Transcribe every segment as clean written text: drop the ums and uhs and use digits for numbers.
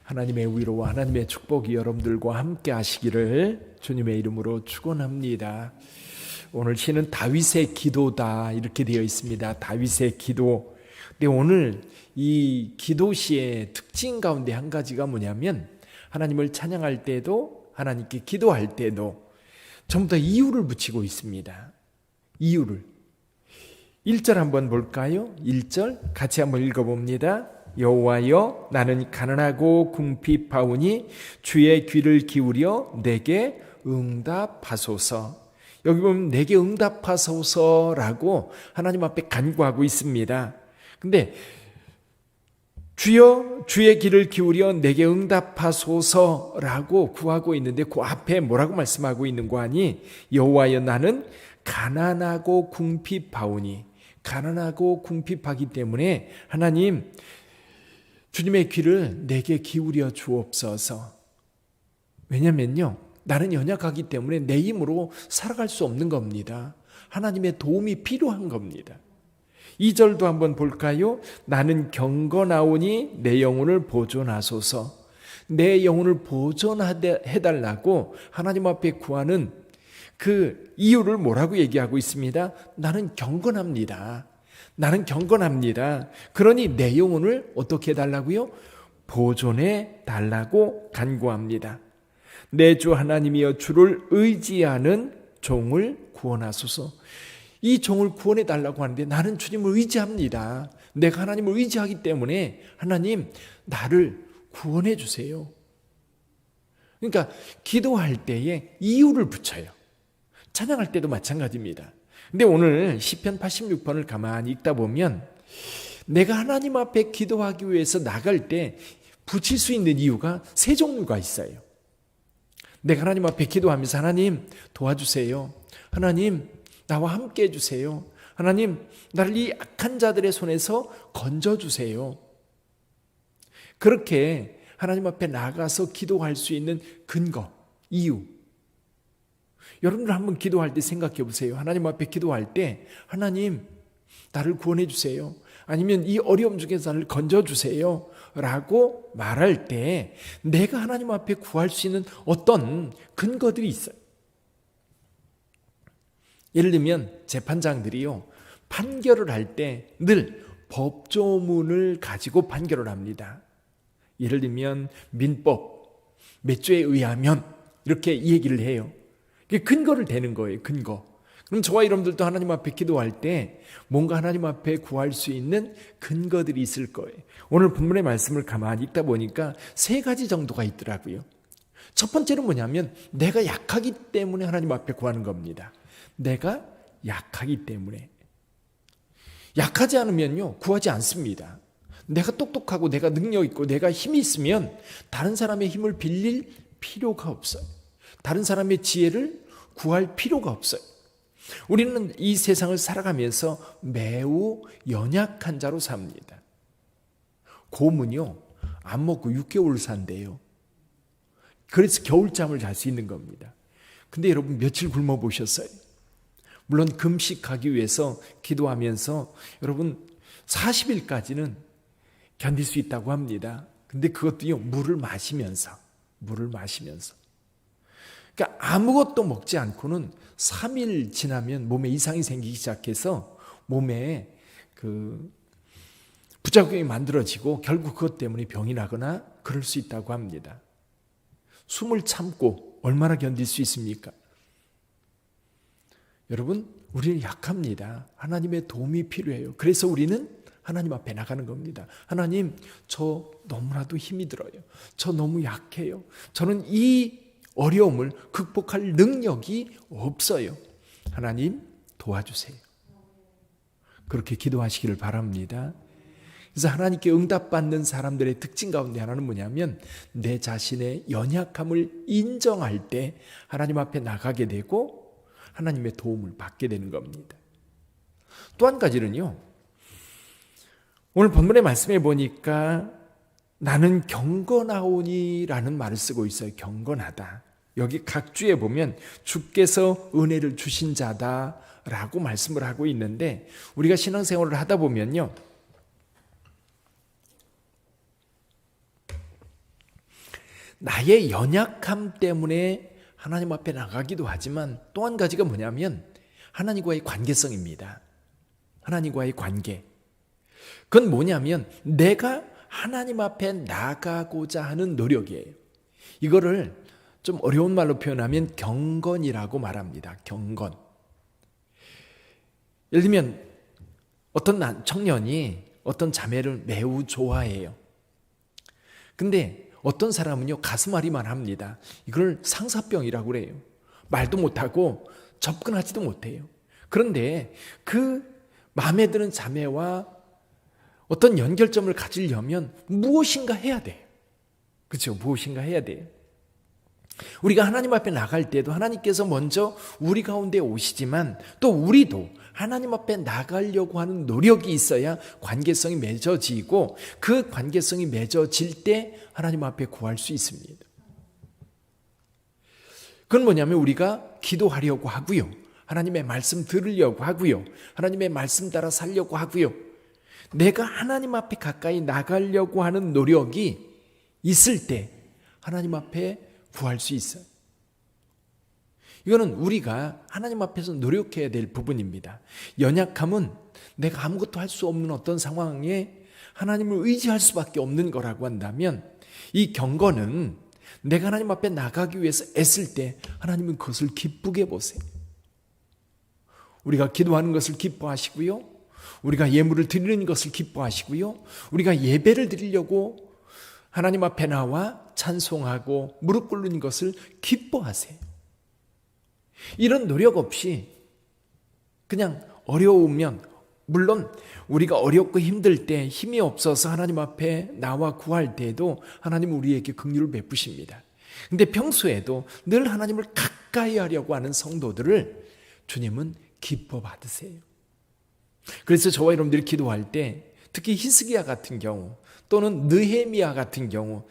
하나님의 위로와 하나님의 축복이 여러분들과 함께 하시기를 주님의 이름으로 축원합니다. 오늘 시는 다윗의 기도다 이렇게 되어 있습니다. 다윗의 기도. 근데 오늘 이 기도시의 특징 가운데 한 가지가 뭐냐면 하나님을 찬양할 때도 하나님께 기도할 때도 전부 다 이유를 붙이고 있습니다. 이유를. 1절 한번 볼까요? 1절 같이 한번 읽어봅니다. 여호와여 나는 가난하고 궁핍하오니 주의 귀를 기울여 내게 응답하소서. 여기 보면 내게 응답하소서라고 하나님 앞에 간구하고 있습니다. 근데 주여 주의 귀를 기울여 내게 응답하소서라고 구하고 있는데 그 앞에 뭐라고 말씀하고 있는 거 아니? 여호와여 나는 가난하고 궁핍하오니, 가난하고 궁핍하기 때문에 하나님 주님의 귀를 내게 기울여 주옵소서. 왜냐면요 나는 연약하기 때문에 내 힘으로 살아갈 수 없는 겁니다. 하나님의 도움이 필요한 겁니다. 2절도 한번 볼까요? 나는 경건하오니 내 영혼을 보존하소서. 내 영혼을 보존해달라고 하나님 앞에 구하는 그 이유를 뭐라고 얘기하고 있습니다? 나는 경건합니다. 나는 경건합니다. 그러니 내 영혼을 어떻게 해달라고요? 보존해 달라고 간구합니다. 내 주 하나님이여 주를 의지하는 종을 구원하소서. 이 종을 구원해 달라고 하는데 나는 주님을 의지합니다. 내가 하나님을 의지하기 때문에 하나님 나를 구원해 주세요. 그러니까 기도할 때에 이유를 붙여요. 찬양할 때도 마찬가지입니다. 근데 오늘 시편 86편을 가만히 읽다 보면 내가 하나님 앞에 기도하기 위해서 나갈 때 붙일 수 있는 이유가 세 종류가 있어요. 내가 하나님 앞에 기도하면서 하나님 도와주세요. 하나님 나와 함께 해주세요. 하나님 나를 이 악한 자들의 손에서 건져주세요. 그렇게 하나님 앞에 나가서 기도할 수 있는 근거, 이유. 여러분들 한번 기도할 때 생각해 보세요. 하나님 앞에 기도할 때 하나님 나를 구원해 주세요. 아니면 이 어려움 중에서 나를 건져 주세요 라고 말할 때 내가 하나님 앞에 구할 수 있는 어떤 근거들이 있어요. 예를 들면 재판장들이요 판결을 할 때 늘 법조문을 가지고 판결을 합니다. 예를 들면 민법 몇 조에 의하면 이렇게 얘기를 해요. 그게 근거를 대는 거예요. 근거. 그럼 저와 여러분들도 하나님 앞에 기도할 때 뭔가 하나님 앞에 구할 수 있는 근거들이 있을 거예요. 오늘 본문의 말씀을 가만히 읽다 보니까 세 가지 정도가 있더라고요. 첫 번째는 뭐냐면 내가 약하기 때문에 하나님 앞에 구하는 겁니다. 내가 약하기 때문에. 약하지 않으면요 구하지 않습니다. 내가 똑똑하고 내가 능력 있고 내가 힘이 있으면 다른 사람의 힘을 빌릴 필요가 없어요. 다른 사람의 지혜를 구할 필요가 없어요. 우리는 이 세상을 살아가면서 매우 연약한 자로 삽니다. 곰은요 안 먹고 6개월 산대요. 그래서 겨울잠을 잘 수 있는 겁니다. 근데 여러분 며칠 굶어 보셨어요? 물론 금식하기 위해서 기도하면서 여러분 40일까지는 견딜 수 있다고 합니다. 근데 그것도요 물을 마시면서 그러니까 아무것도 먹지 않고는 3일 지나면 몸에 이상이 생기기 시작해서 몸에 그 부작용이 만들어지고 결국 그것 때문에 병이 나거나 그럴 수 있다고 합니다. 숨을 참고 얼마나 견딜 수 있습니까? 여러분 우리는 약합니다. 하나님의 도움이 필요해요. 그래서 우리는 하나님 앞에 나가는 겁니다. 하나님 저 너무나도 힘이 들어요. 저 너무 약해요. 저는 이 어려움을 극복할 능력이 없어요. 하나님 도와주세요. 그렇게 기도하시기를 바랍니다. 그래서 하나님께 응답받는 사람들의 특징 가운데 하나는 뭐냐면 내 자신의 연약함을 인정할 때 하나님 앞에 나가게 되고 하나님의 도움을 받게 되는 겁니다. 또 한 가지는요. 오늘 본문의 말씀에 보니까 나는 경건하오니라는 말을 쓰고 있어요. 경건하다. 여기 각주에 보면 주께서 은혜를 주신 자다라고 말씀을 하고 있는데 우리가 신앙생활을 하다 보면요. 나의 연약함 때문에 하나님 앞에 나가기도 하지만 또 한 가지가 뭐냐면 하나님과의 관계성입니다. 하나님과의 관계. 그건 뭐냐면 내가 하나님 앞에 나가고자 하는 노력이에요. 이거를 좀 어려운 말로 표현하면 경건이라고 말합니다. 경건. 예를 들면 어떤 청년이 어떤 자매를 매우 좋아해요. 근데 어떤 사람은요, 가슴앓이만 합니다. 이걸 상사병이라고 그래요. 말도 못하고 접근하지도 못해요. 그런데 그 마음에 드는 자매와 어떤 연결점을 가지려면 무엇인가 해야 돼요. 그렇죠? 무엇인가 해야 돼요. 우리가 하나님 앞에 나갈 때도 하나님께서 먼저 우리 가운데 오시지만 또 우리도 하나님 앞에 나가려고 하는 노력이 있어야 관계성이 맺어지고 그 관계성이 맺어질 때 하나님 앞에 구할 수 있습니다. 그건 뭐냐면 우리가 기도하려고 하고요. 하나님의 말씀 들으려고 하고요. 하나님의 말씀 따라 살려고 하고요. 내가 하나님 앞에 가까이 나가려고 하는 노력이 있을 때 하나님 앞에 구할 수 있어요. 이거는 우리가 하나님 앞에서 노력해야 될 부분입니다. 연약함은 내가 아무것도 할 수 없는 어떤 상황에 하나님을 의지할 수밖에 없는 거라고 한다면 이 경건은 내가 하나님 앞에 나가기 위해서 애쓸 때 하나님은 그것을 기쁘게 보세요. 우리가 기도하는 것을 기뻐하시고요. 우리가 예물을 드리는 것을 기뻐하시고요. 우리가 예배를 드리려고 하나님 앞에 나와 찬송하고 무릎 꿇는 것을 기뻐하세요. 이런 노력 없이 그냥 어려우면, 물론 우리가 어렵고 힘들 때 힘이 없어서 하나님 앞에 나와 구할 때에도 하나님은 우리에게 긍휼을 베푸십니다. 근데 평소에도 늘 하나님을 가까이 하려고 하는 성도들을 주님은 기뻐 받으세요. 그래서 저와 여러분들이 기도할 때 특히 히스기야 같은 경우 또는 느헤미야 같은 경우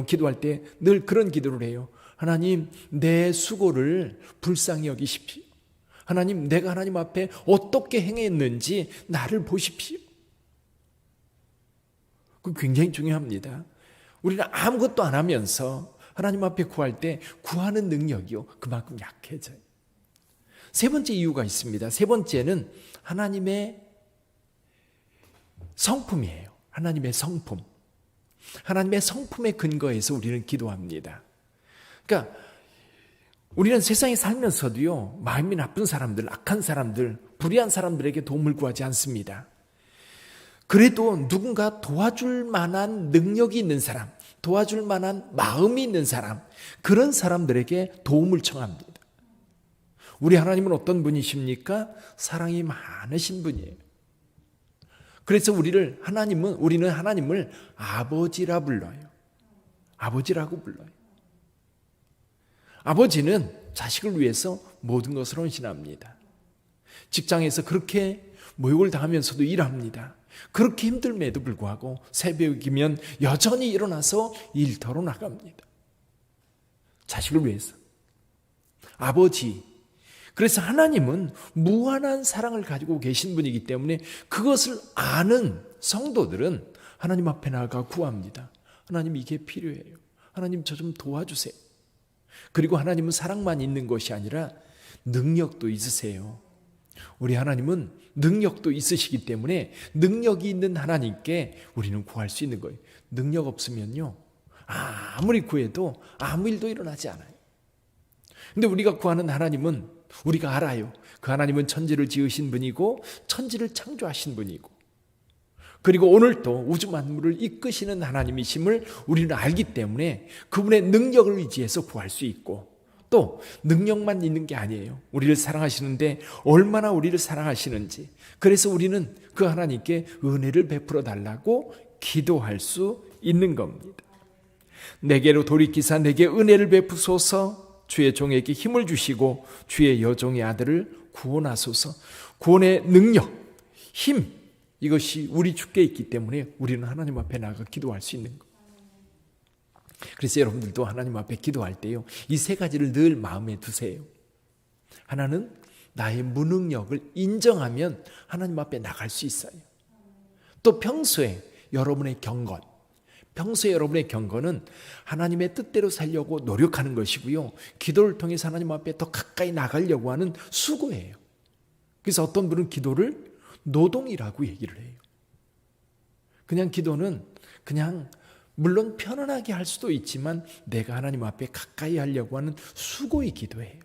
기도할 때 늘 그런 기도를 해요. 하나님, 내 수고를 불쌍히 여기십시오. 하나님, 내가 하나님 앞에 어떻게 행했는지 나를 보십시오. 그거 굉장히 중요합니다. 우리는 아무것도 안 하면서 하나님 앞에 구할 때 구하는 능력이요, 그만큼 약해져요. 세 번째 이유가 있습니다. 세 번째는 하나님의 성품이에요. 하나님의 성품. 하나님의 성품에 근거해서 우리는 기도합니다. 그러니까 우리는 세상에 살면서도요, 마음이 나쁜 사람들, 악한 사람들, 불의한 사람들에게 도움을 구하지 않습니다. 그래도 누군가 도와줄 만한 능력이 있는 사람, 도와줄 만한 마음이 있는 사람, 그런 사람들에게 도움을 청합니다. 우리 하나님은 어떤 분이십니까? 사랑이 많으신 분이에요. 그래서 우리는 하나님을 아버지라 불러요. 아버지라고 불러요. 아버지는 자식을 위해서 모든 것을 헌신합니다. 직장에서 그렇게 모욕을 당하면서도 일합니다. 그렇게 힘듦에도 불구하고 새벽이면 여전히 일어나서 일터로 나갑니다. 자식을 위해서. 아버지. 그래서 하나님은 무한한 사랑을 가지고 계신 분이기 때문에 그것을 아는 성도들은 하나님 앞에 나가 구합니다. 하나님, 이게 필요해요. 하나님, 저 좀 도와주세요. 그리고 하나님은 사랑만 있는 것이 아니라 능력도 있으세요. 우리 하나님은 능력도 있으시기 때문에 능력이 있는 하나님께 우리는 구할 수 있는 거예요. 능력 없으면요, 아무리 구해도 아무 일도 일어나지 않아요. 근데 우리가 구하는 하나님은 우리가 알아요. 그 하나님은 천지를 지으신 분이고 천지를 창조하신 분이고 그리고 오늘도 우주 만물을 이끄시는 하나님이심을 우리는 알기 때문에 그분의 능력을 의지해서 구할 수 있고, 또 능력만 있는 게 아니에요. 우리를 사랑하시는데 얼마나 우리를 사랑하시는지, 그래서 우리는 그 하나님께 은혜를 베풀어 달라고 기도할 수 있는 겁니다. 내게로 돌이키사 내게 은혜를 베푸소서. 주의 종에게 힘을 주시고 주의 여종의 아들을 구원하소서. 구원의 능력, 힘, 이것이 우리 주께 있기 때문에 우리는 하나님 앞에 나가 기도할 수 있는 것. 그래서 여러분들도 하나님 앞에 기도할 때요, 이 세 가지를 늘 마음에 두세요. 하나는 나의 무능력을 인정하면 하나님 앞에 나갈 수 있어요. 또 평소에 여러분의 경건, 평소에 여러분의 경건은 하나님의 뜻대로 살려고 노력하는 것이고요. 기도를 통해서 하나님 앞에 더 가까이 나가려고 하는 수고예요. 그래서 어떤 분은 기도를 노동이라고 얘기를 해요. 그냥 기도는 그냥 물론 편안하게 할 수도 있지만 내가 하나님 앞에 가까이 하려고 하는 수고의 기도예요.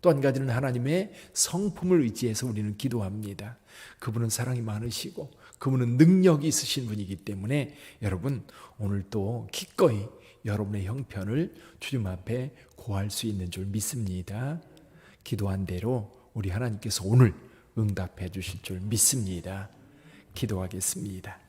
또 한 가지는 하나님의 성품을 의지해서 우리는 기도합니다. 그분은 사랑이 많으시고 그분은 능력이 있으신 분이기 때문에 여러분 오늘 또 기꺼이 여러분의 형편을 주님 앞에 고할 수 있는 줄 믿습니다. 기도한 대로 우리 하나님께서 오늘 응답해 주실 줄 믿습니다. 기도하겠습니다.